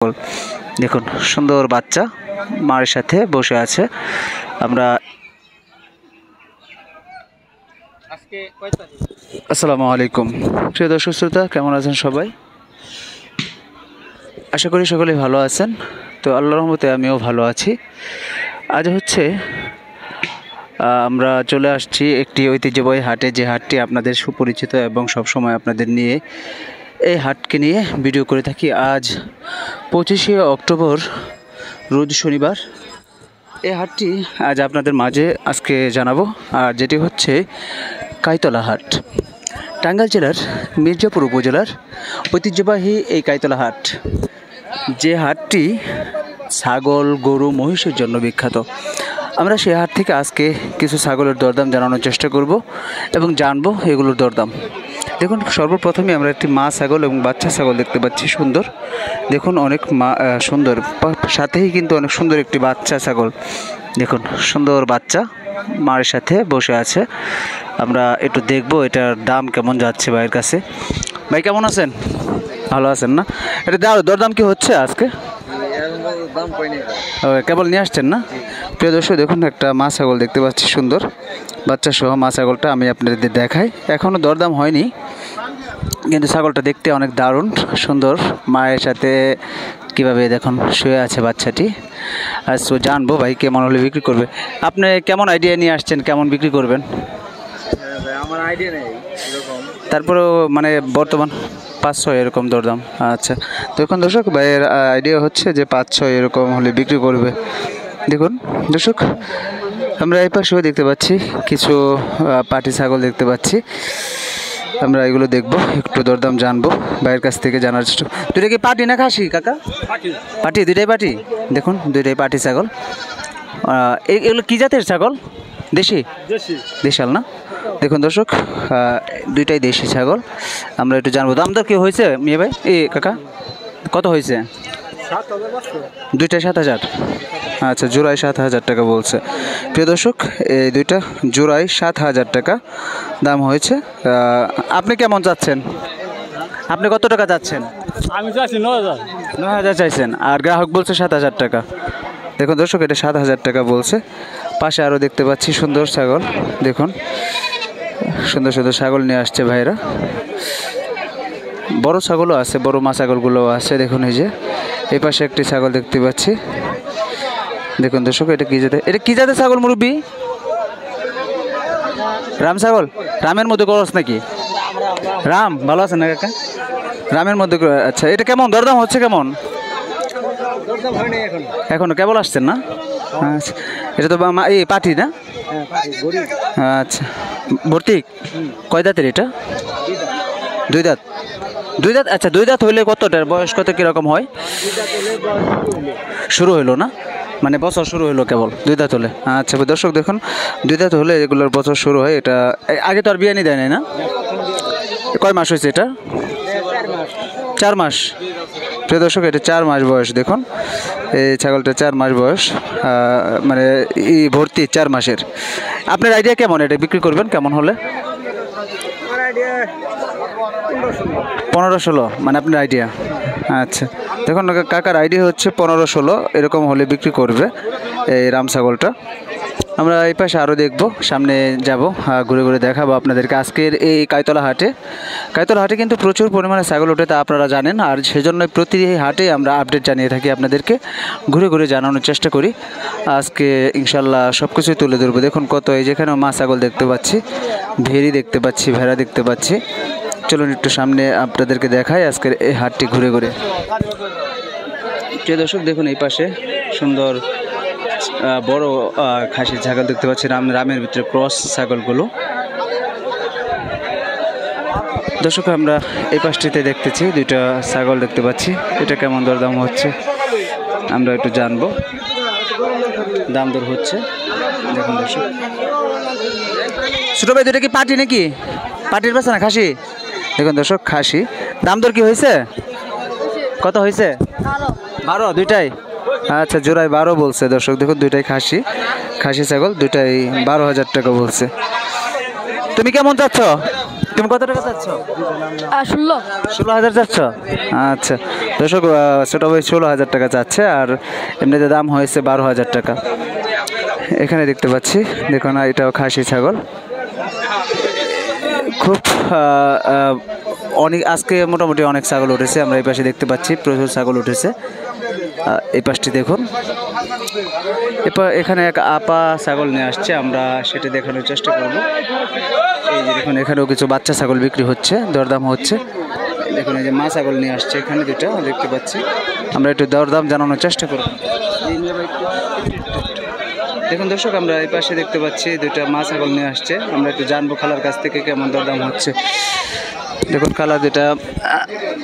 দেখুন সুন্দর বাচ্চা মায়ের সাথে বসে আছে। আমরা আসসালামু আলাইকুম প্রিয় দর্শক শ্রোতা, কেমন আছেন সবাই? আশা করি সকলেই ভালো আছেন। তো আল্লাহর রহমতে আমিও ভালো আছি। আজ হচ্ছে আমরা চলে আসছি একটি ঐতিহ্যবাহী হাটে, যে হাটটি আপনাদের সুপরিচিত এবং সবসময় আপনাদের নিয়ে এই হাটকে নিয়ে ভিডিও করে থাকি। আজ 25শে অক্টোবর, রোজ শনিবার। এই হাটটি আজ আপনাদের মাঝে আজকে জানাবো, আর যেটি হচ্ছে কাইতলা হাট। টাঙ্গাইল জেলার মির্জাপুর উপজেলার ঐতিহ্যবাহী এই কাইতলা হাট, যে হাটটি ছাগল, গরু, মহিষের জন্য বিখ্যাত। আমরা সেই হাট থেকে আজকে কিছু ছাগলের দরদাম জানানোর চেষ্টা করব এবং জানবো এগুলোর দরদাম। দেখুন, সর্বপ্রথমে আমরা একটি মা ছাগল এবং বাচ্চা ছাগল দেখতে পাচ্ছি। সুন্দর, দেখুন অনেক সুন্দর, সাথেই কিন্তু অনেক সুন্দর একটি বাচ্চা ছাগল। দেখুন সুন্দর বাচ্চা মায়ের সাথে বসে আছে। আমরা একটু দেখবো এটার দাম কেমন যাচ্ছে ভাইয়ের কাছে। ভাই কেমন আছেন? ভালো আছেন না? এটা দরদাম কি হচ্ছে আজকে? কেবল নিয়ে আসছেন না? প্রিয় দর্শক, দেখুন একটা মা ছাগল দেখতে পাচ্ছি, সুন্দর বাচ্চা সহ মা ছাগলটা আমি আপনাদের দেখাই। এখনও দরদাম হয়নি, কিন্তু ছাগলটা দেখতে অনেক দারুণ সুন্দর। মায়ের সাথে কীভাবে দেখুন শুয়ে আছে বাচ্চাটি। আজ জানবো ভাই কেমন হলে বিক্রি করবে। আপনি কেমন আইডিয়া নিয়ে আসছেন, কেমন বিক্রি করবেন? আমার আইডিয়া নেই, তারপরেও মানে বর্তমান 500 এরকম দরদাম। আচ্ছা, তো এখন দর্শক ভাইয়ের আইডিয়া হচ্ছে যে 500 এরকম হলে বিক্রি করবে। দেখুন দর্শক, আমরা এই পাশেও দেখতে পাচ্ছি কিছু পাটি ছাগল দেখতে পাচ্ছি। আমরা এগুলো দেখবো, একটু দরদাম জানবো ভাইয়ের কাছ থেকে জানার চেষ্টা। দুইটা কি পাটি না খাসি কাকা? পাটি, দুইটাই পাটি। দেখুন দুইটাই পাটি ছাগল। এগুলো কি জাতের ছাগল? দেশি? দেশাল না? দেখুন দর্শক, দুইটাই দেশি ছাগল। আমরা একটু জানবো দাম দর কি হয়েছে মিয়া ভাই, কাকা কত হয়েছে? দুইটাই 7,000। আচ্ছা, জোড়ায় 7,000 টাকা বলছে। প্রিয় দর্শক, এই দুইটা জোড়ায় 7,000 টাকা দাম হয়েছে। আপনি কেমন চাচ্ছেন? আপনি কত টাকা চাচ্ছেন? আমি চাচ্ছি 9,000। 9,000 চাইছেন, আর গ্রাহক বলছে 7,000 টাকা। দেখুন দর্শক, এটা 7,000 টাকা বলছে। পাশে আরও দেখতে পাচ্ছি সুন্দর ছাগল। দেখুন সুন্দর সুন্দর ছাগল নিয়ে আসছে ভাইরা। বড় ছাগলও আছে, বড় মা ছাগলগুলোও আছে। দেখুন এই যে এই পাশে একটি ছাগল দেখতে পাচ্ছি। দেখুন দর্শক, এটা কি জাতের? এটা কি জাতের ছাগল মুরব্বী? রাম ছাগল? রামের মধ্যে করস নাকি? রাম ভালো আছে না কাকা? রামের মধ্যে। আচ্ছা, এটা কেমন দরদাম হচ্ছে? কেমন এখনো কেবল আসছেন না? আচ্ছা, এটা তো এই পাটি না? আচ্ছা, ভর্তি কয় দাঁতের এটা? 2 দাঁত। 2 দাঁত? আচ্ছা, 2 দাঁত হইলে কতটার বয়স, কত কীরকম হয়? শুরু হইলো না, মানে বছর শুরু হলো কেবল 2 দাঁত হলে। আচ্ছা দর্শক, দেখুন 2 দাঁত হলে এগুলোর বছর শুরু হয়। এটা আগে তো আর বিয়ানি দেয় নাই না? কয় মাস হয়েছে এটা? 4 মাস। প্রিয় দর্শক, এটা 4 মাস বয়স। দেখুন এই ছাগলটা 4 মাস বয়স, মানে ভর্তি 4 মাসের। আপনার আইডিয়া কেমন এটা বিক্রি করবেন কেমন হলে? 15-16 মানে আপনার আইডিয়া। আচ্ছা, দেখুন কাকার আইডিয়া হচ্ছে 15-16 এরকম হলে বিক্রি করবে এই রাম ছাগলটা। আমরা এই পাশে আরও দেখব, সামনে যাব, ঘুরে ঘুরে দেখাবো আপনাদেরকে আজকের এই কাইতলা হাটে। কাইতলা হাটে কিন্তু প্রচুর পরিমাণে ছাগল ওঠে, তা আপনারা জানেন। আর সেজন্য প্রতি হাটে আমরা আপডেট জানিয়ে থাকি আপনাদেরকে, ঘুরে ঘুরে জানানোর চেষ্টা করি। আজকে ইনশাল্লাহ সব কিছুই তুলে ধরবো। দেখুন কত, এই যেখানেও মা ছাগল দেখতে পাচ্ছি, ভেড়ি দেখতে পাচ্ছি, ভেড়া দেখতে পাচ্ছি। চলুন একটু সামনে আপনাদেরকে দেখাই আজকের এই হাটটি ঘুরে ঘুরে। প্রিয় দর্শক, দেখুন এই পাশে সুন্দর বড় খাসির ছাগল দেখতে পাচ্ছি, রামের ভিতরে ক্রস ছাগলগুলো। দর্শক, আমরা এই পাশটিতে দেখতেছি 2টা ছাগল দেখতে পাচ্ছি। এটা কেমন দরদাম হচ্ছে আমরা একটু জানবো, দাম দর হচ্ছে। দেখুন দর্শক, ছোট ভাই 2টা কি পাটি নাকি? পাটির পাশে না খাসি? দেখুন দর্শক, খাসি। দাম দর কি হয়েছে? কত হয়েছে? 12। 2টাই? আচ্ছা, জোড়ায় 12 বলছে দর্শক। দেখুন 2টাই খাসি ছাগল, 2টাই 12,000 টাকা বলছে। তুমি কেমন চাচ্ছ? তুমি কত টাকা চাচ্ছ? 16। 16,000 চাচ্ছ? আচ্ছা দর্শক, ছোট ভাই 16,000 টাকা চাচ্ছে, আর এমনিতে দাম হয়েছে 12,000 টাকা। এখানে দেখতে পাচ্ছি, দেখুন এটাও খাসি ছাগল। খুব অনেক, আজকে মোটামুটি অনেক ছাগল উঠেছে। আমরা এই পাশে দেখতে পাচ্ছি প্রচুর ছাগল উঠেছে। এই পাশটি দেখুন, এখানে এক আপা ছাগল নিয়ে আসছে, আমরা সেটা দেখানোর চেষ্টা করব। এই যে দেখুন, এখানেও কিছু বাচ্চা ছাগল বিক্রি হচ্ছে, দরদাম হচ্ছে। দেখুন এই যে মা ছাগল নিয়ে আসছে, এখানে দুটা দেখতে পাচ্ছি। আমরা একটু দরদাম জানানোর চেষ্টা করব। দেখুন দর্শক, আমরা এই পাশে দেখতে পাচ্ছি দুটা মা ছাগল নিয়ে আসছে। আমরা একটু জানবো খালার কাছ থেকে কেমন দরদাম হচ্ছে। দেখুন খালা,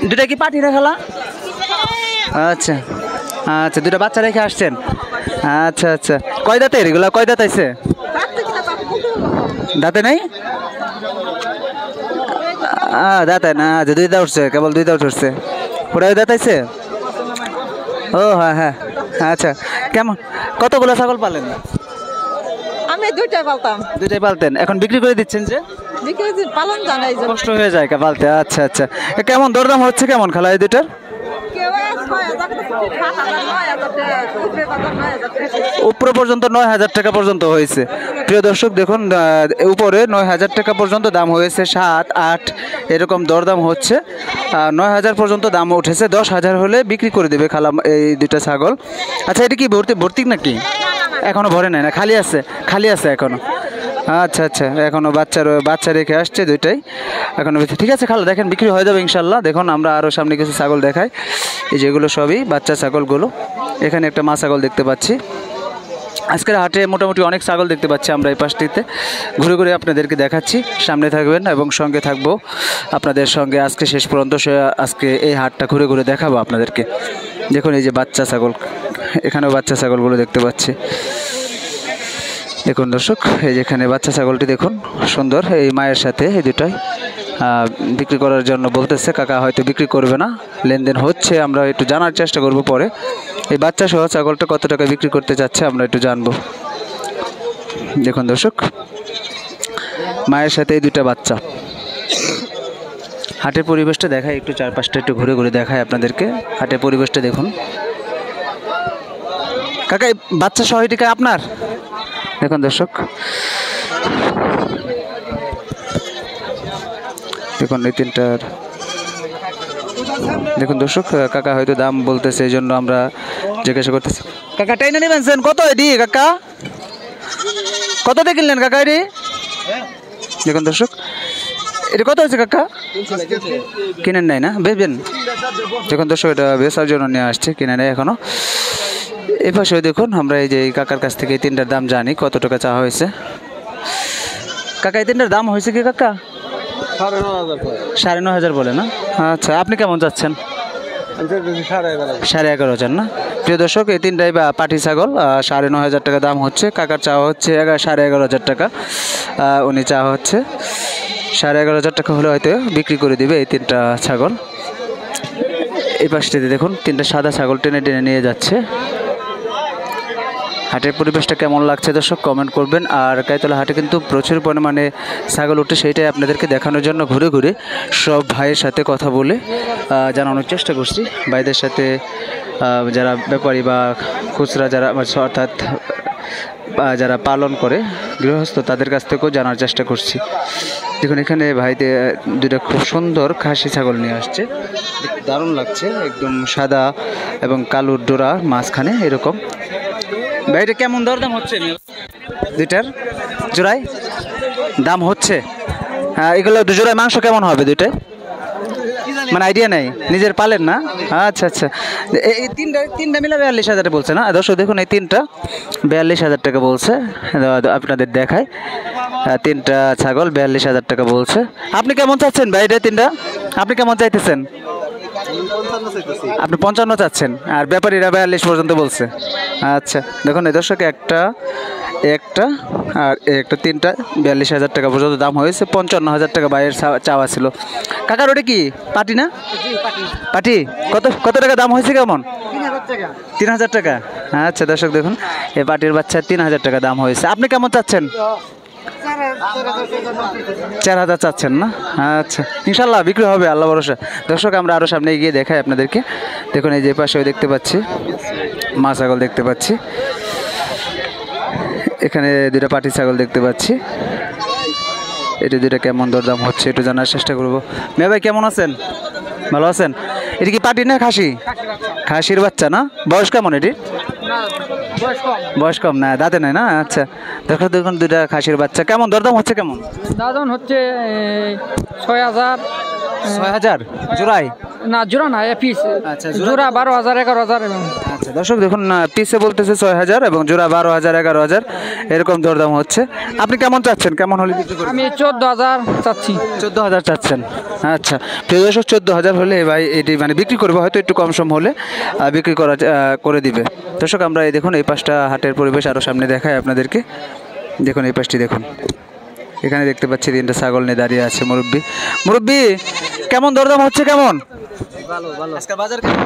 দুটা কি পাঠি রে খালা? আচ্ছা আচ্ছা, দুটা বাচ্চা রেখে আসছেন। আচ্ছা আচ্ছা, কয় দাঁতের এগুলা? কয় দাঁত আছে? দাঁতে নেই? দাঁতে না, আচ্ছা দুই দাঁত উঠছে, কেবল দুই দাঁত উঠছে। ওটা দাঁত আছে? ও হ্যাঁ হ্যাঁ, আচ্ছা। কেমন, কতগুলো ছাগল পালেন? আমি দুইটাই পালতাম। দুইটাই পালতেন, এখন বিক্রি করে দিচ্ছেন যে? পালন জানাই, কষ্ট হয়ে যায় পালতে। আচ্ছা আচ্ছা, কেমন দরদাম হচ্ছে কেমন খালা এই দুইটার? উপরে পর্যন্ত 9,000 টাকা পর্যন্ত হয়েছে। প্রিয় দর্শক দেখুন, উপরে 9,000 টাকা পর্যন্ত দাম হয়েছে, 7, 8 এরকম দরদাম হচ্ছে। 9,000 পর্যন্ত দাম উঠেছে, 10,000 হলে বিক্রি করে দেবে খালা এই দুইটা ছাগল। আচ্ছা, এটা কি ভর্তি নাকি? এখনো ভরে নাই না, খালি আছে? খালি আছে এখনো। আচ্ছা আচ্ছা, এখনো বাচ্চা রেখে আসছে দুইটাই এখনো। ঠিক আছে খালা, দেখেন বিক্রি হয়ে যাবে ইনশাল্লাহ। দেখুন আমরা আরও সামনে কিছু ছাগল দেখাই। এই যেগুলো সবই বাচ্চা ছাগলগুলো। এখানে একটা মা ছাগল দেখতে পাচ্ছি। আজকের হাটে মোটামুটি অনেক ছাগল দেখতে পাচ্ছি আমরা এই পাশটিতে। ঘুরে ঘুরে আপনাদেরকে দেখাচ্ছি, সামনে থাকবেন এবং সঙ্গে থাকবো আপনাদের সঙ্গে আজকে শেষ পর্যন্ত। আজকে এই হাটটা ঘুরে ঘুরে দেখাবো আপনাদেরকে। দেখুন এই যে বাচ্চা ছাগল, এখানেও বাচ্চা ছাগলগুলো দেখতে পাচ্ছি। দেখুন দর্শক, এই যেখানে বাচ্চা ছাগলটি দেখুন, সুন্দর। এই মায়ের সাথে এই দুটাই বিক্রি করার জন্য বলতেছে। কাকা হয়তো বিক্রি করবে না, লেনদেন হচ্ছে, আমরা একটু জানার চেষ্টা করব পরে। এই বাচ্চা সহ ছাগলটা কত টাকা বিক্রি করতে চাচ্ছে আমরা একটু জানবো। দেখুন দর্শক, মায়ের সাথে এই দুটা বাচ্চা। হাটের পরিবেশটা দেখায় একটু, চারপাশটা একটু ঘুরে ঘুরে দেখায় আপনাদেরকে। হাটের পরিবেশটা দেখুন। কাকা এই বাচ্চা সহ এটিকে আপনার? দেখুন দর্শক, দেখুন এই তিনটার। দেখুন দর্শক, কাকা হয়তো দাম বলতেছে, এই জন্য আমরা জিজ্ঞাসা করতেছি। কাকা টাইনা নেবেন কত এডি? কাকা কত দিয়ে কিনলেন কাকা এডি? দেখুন দর্শক, এটা কত হয়েছে কাকা? কিনেন নাই না, বেচবেন? দেখুন দর্শক, এটা বেচার জন্য নিয়ে আসছে, কিনে নেয় এখনো। এই পাশে দেখুন, আমরা এই যে কাকার কাছ থেকে এই তিনটার দাম জানি কত টাকা চাওয়া হয়েছে। কাকা এই তিনটার দাম হয়েছে কি কাকা? 9,500 বলে না? আচ্ছা, আপনি কেমন চাচ্ছেন? 11,500 না? প্রিয় দর্শক, এই তিনটাই পাটি ছাগল, 9,500 টাকা দাম হচ্ছে। কাকার চাওয়া হচ্ছে 11,500 টাকা। উনি চাওয়া হচ্ছে 11,500 টাকা হলে হয়তো বিক্রি করে দিবে এই তিনটা ছাগল। এই পাশটিতে দেখুন, তিনটা সাদা ছাগল টেনে টেনে নিয়ে যাচ্ছে। হাটের পরিবেশটা কেমন লাগছে দর্শক কমেন্ট করবেন। আর গাইতলা হাটে কিন্তু প্রচুর পরিমাণে ছাগল ওঠে, সেইটাই আপনাদেরকে দেখানোর জন্য ঘুরে ঘুরে সব ভাইয়ের সাথে কথা বলে জানানোর চেষ্টা করছি। ভাইদের সাথে যারা ব্যাপারী বা খুচরা যারা, অর্থাৎ যারা পালন করে গৃহস্থ, তাদের কাছ থেকেও জানার চেষ্টা করছি। দেখুন এখানে ভাইদের দুটা খুব সুন্দর খাসি ছাগল নিয়ে আসছে, দারুণ লাগছে, একদম সাদা এবং কালোর ডোরা মাঝখানে এরকম। ভাই এটা কেমন দরদাম হচ্ছে? দুইটার জোড়ায় দাম হচ্ছে? হ্যাঁ, এগুলো জোড়ায় মাংস কেমন হবে দুইটায়? মানে আইডিয়া নেই, নিজের পালেন না? আচ্ছা আচ্ছা, এই তিনটা মিলে 42,000 বলছে না দর্শক? দেখুন এই তিনটা 42,000 টাকা বলছে। আপনাদের দেখায়, তিনটা ছাগল 42,000 টাকা বলছে। আপনি কেমন চাচ্ছেন ভাই এটা তিনটা? আপনি কেমন চাইতেছেন? আপনি 55 চাচ্ছেন, আর ব্যাপারীরা 42 পর্যন্ত বলছে। আচ্ছা দেখুন এই দর্শক, একটা আর একটা, তিনটা 42,000 টাকা পর্যন্ত দাম হয়েছে। 55,000 টাকা বাইরের চাওয়া ছিল। কাকার ওটা কি পাটি না? পাটি কত টাকা দাম হয়েছে? কেমন? 3,000 টাকা। আচ্ছা দর্শক দেখুন, এই পাটির বাচ্চা 3,000 টাকা দাম হয়েছে। আপনি কেমন চাচ্ছেন? 4,000 চাচ্ছেন না? আচ্ছা, ইনশাল্লাহ বিক্রি হবে, আল্লাহ ভরসা। দর্শক আমরা আরও সামনে গিয়ে দেখাই আপনাদেরকে। দেখুন এই যে পাশেও দেখতে পাচ্ছি মা ছাগল দেখতে পাচ্ছি, এখানে দুটো পাটি ছাগল দেখতে পাচ্ছি। এটা দুটো কেমন দরদাম হচ্ছে একটু জানার চেষ্টা করবো। মেয়ে ভাই কেমন আছেন? ভালো আছেন? এটা কি পাটি না খাসি? খাসির বাচ্চা না? বয়স কেমন এটি? বয়স কম না, দাঁতে নাই না? আচ্ছা, দেখো দেখুন দুটা খাসির বাচ্চা। কেমন দরদাম হচ্ছে? কেমন দাদন হচ্ছে 6,000। 6,000 জোড়ায়? না জোড়া না, পিস। আচ্ছা, জোড়া 12,000, 11,000। আচ্ছা দর্শক দেখুন পিসে বলতেছে 6,000 এবং জোড়া 12,000, 11,000 এরকম দরদাম হচ্ছে। আপনি কেমন চাচ্ছেন? কেমন হলে বিক্রি করবেন? আমি 14,000 চাচ্ছি। 14,000 চাচ্ছেন? আচ্ছা প্রিয় দর্শক, 14,000 হলে ভাই এটি মানে বিক্রি করবে, হয়তো একটু কম সম হলে বিক্রি করে দিবে। দর্শক আমরা এই দেখুন এই পাশটা হাটের পরিবেশ আরও সামনে দেখায় আপনাদেরকে। দেখুন এই পাশটি দেখুন, এখানে দেখতে পাচ্ছি 3টা ছাগল নিয়ে দাঁড়িয়ে আছে মুরব্বি। মুরব্বি কেমন দরদাম হচ্ছে? কেমন আজকের বাজার কেমন?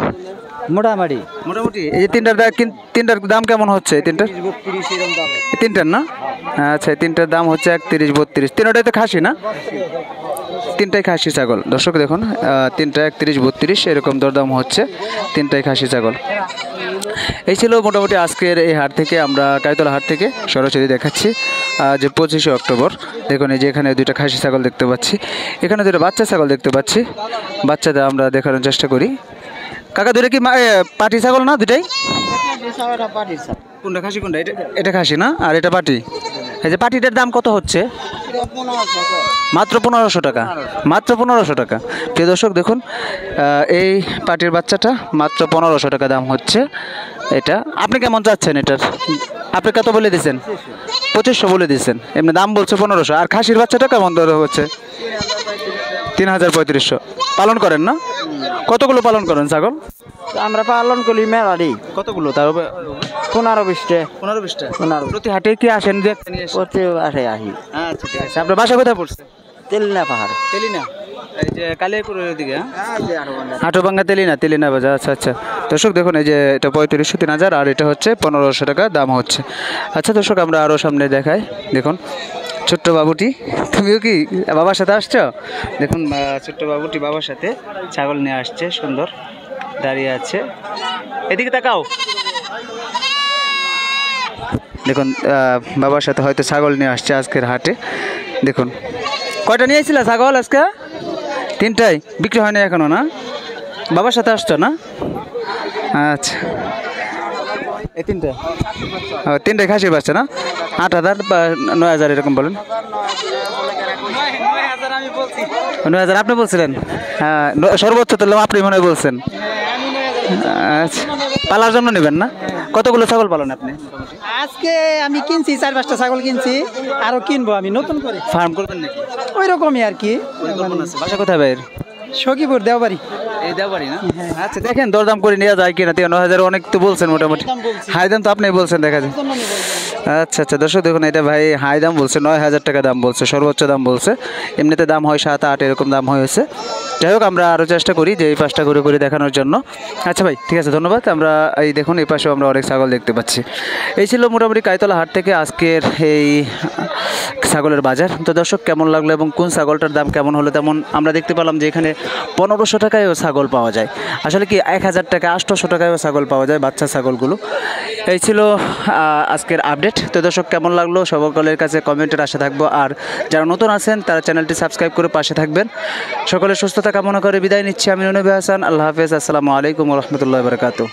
মোটামুটি মোটামুটি। এই যে তিনটার দাম কেমন হচ্ছে? এই তিনটার না? আচ্ছা, এই তিনটার দাম হচ্ছে 31, 32। তিনটাই তো খাসি না? তিনটাই খাসি ছাগল। দর্শক দেখুন তিনটা 31, 32 এরকম দরদাম হচ্ছে, তিনটাই খাসি ছাগল। এই ছিল মোটামুটি আজকের এই হাট থেকে, আমরা কাইতলা হাট থেকে সরাসরি দেখাচ্ছি যে 25শে অক্টোবর। দেখুন এই যে এখানে দুইটা খাসি ছাগল দেখতে পাচ্ছি, এখানে দুটো বাচ্চা ছাগল দেখতে পাচ্ছি। বাচ্চাদের আমরা দেখানোর চেষ্টা করি। কাকা দুটো কি পাটি ছাগল না? দুটাই কোনটা খাসি কোনটা? এটা খাসি না, আর এটা পাটি। এই যে পাটিটার দাম কত হচ্ছে? মাত্র 1500 টাকা। মাত্র 1500 টাকা। প্রিয় দর্শক দেখুন এই পাটির বাচ্চাটা মাত্র 1500 টাকা দাম হচ্ছে এটা। আপনি কেমন চাচ্ছেন এটার? আপনি কত বলে দিয়েছেন? 2500 বলে দিয়েছেন, এমনি দাম বলছে 1500। আর খাসির বাচ্চাটা কেমন দর হচ্ছে? 3,3500। পালন করেন না? কতগুলো পালন করেন ছাগল? আমরা পালন করি মেলারি। কতগুলো? তার 15-20টা। 15-20টা। 15। প্রতি হাটে কি আসেন? প্রতি বাসায় আহি। আচ্ছা ঠিক আছে। আপনার বাসা কোথায় পড়ছে? তেলিনা পাহাড়। তেলিনা, এই যে কালিয়াকুরের দিকে। হাটুভাঙ্গা তেলিনা বাজার। আচ্ছা আচ্ছা দর্শক দেখুন এই যে এটা 3500, 3,000, আর এটা হচ্ছে 1500 টাকা দাম হচ্ছে। আচ্ছা দর্শক আমরা আরও সামনে দেখাই। দেখুন ছোট্ট বাবুটি, তুমিও কি বাবার সাথে আসছো? দেখুন ছোট্ট বাবুটি বাবার সাথে ছাগল নিয়ে আসছে, সুন্দর দাঁড়িয়ে আছে। এদিকে তাকাও। দেখুন বাবার সাথে হয়তো ছাগল নিয়ে আসছে আজকের হাটে। দেখুন কয়টা নিয়েছিল ছাগল আজকে? 3টাই বিক্রি হয়নি এখনো না? বাবার সাথে আসছো না? আচ্ছা এই 3টাই খাসির বাচ্চা না? 8,000 বা 9,000 এরকম বলেন। 9,000 আপনি বলছিলেন? হ্যাঁ সর্বোচ্চ তো আপনি মনে হয় বলছেন। আচ্ছা পালার জন্য নেবেন না? কতগুলো ছাগল পালন আপনি? আজকে আমি কিনছি 4-5টা ছাগল কিনছি, আরো কিনবো আমি নতুন করে। ফার্ম করবেন নাকি? ওই রকমই আর কি। বাসা কোথায় ভাইয়ের? সখীপুর, দেওবাড়ি। এই দেওবাড়ি না? আচ্ছা দেখেন দরদাম করে নেওয়া যায় কিনা। 9,000 অনেক তো বলছেন মোটামুটি। হাই দাম তো আপনি বলছেন, দেখা যায়। আচ্ছা আচ্ছা দর্শক দেখুন এটা ভাই হাই দাম বলছে, 9,000 টাকা দাম বলছে, সর্বোচ্চ দাম বলছে। এমনিতে দাম হয় 7-8 এরকম দাম হয়েছে। যাই হোক আমরা আরও চেষ্টা করি যে এই পাশটা ঘুরে ঘুরে দেখানোর জন্য। আচ্ছা ভাই ঠিক আছে, ধন্যবাদ। আমরা এই দেখুন এই পাশেও আমরা অনেক ছাগল দেখতে পাচ্ছি। এই ছিল মোটামুটি কাইতলা হাট থেকে আজকের এই ছাগলের বাজার। তো দর্শক কেমন লাগলো এবং কোন ছাগলটার দাম কেমন হলো, তেমন আমরা দেখতে পেলাম যে এখানে 1500 টাকায়ও ছাগল পাওয়া যায়। আসলে কি 1,000 টাকা 800 টাকায়ও ছাগল পাওয়া যায়, বাচ্চা ছাগলগুলো। এই ছিল আজকের আপডেট। তো দর্শক কেমন লাগলো সকলের কাছে কমেন্টের আশা থাকবো। আর যারা নতুন আছেন তারা চ্যানেলটি সাবস্ক্রাইব করে পাশে থাকবেন। সকলের সুস্থতা কামনা করে বিদায় নিচ্ছি আমি নবী হাসান। আল্লাহ হাফেজ। আসসালামু আলাইকুম ওয়া রাহমাতুল্লাহি ওয়া বারাকাতুহু।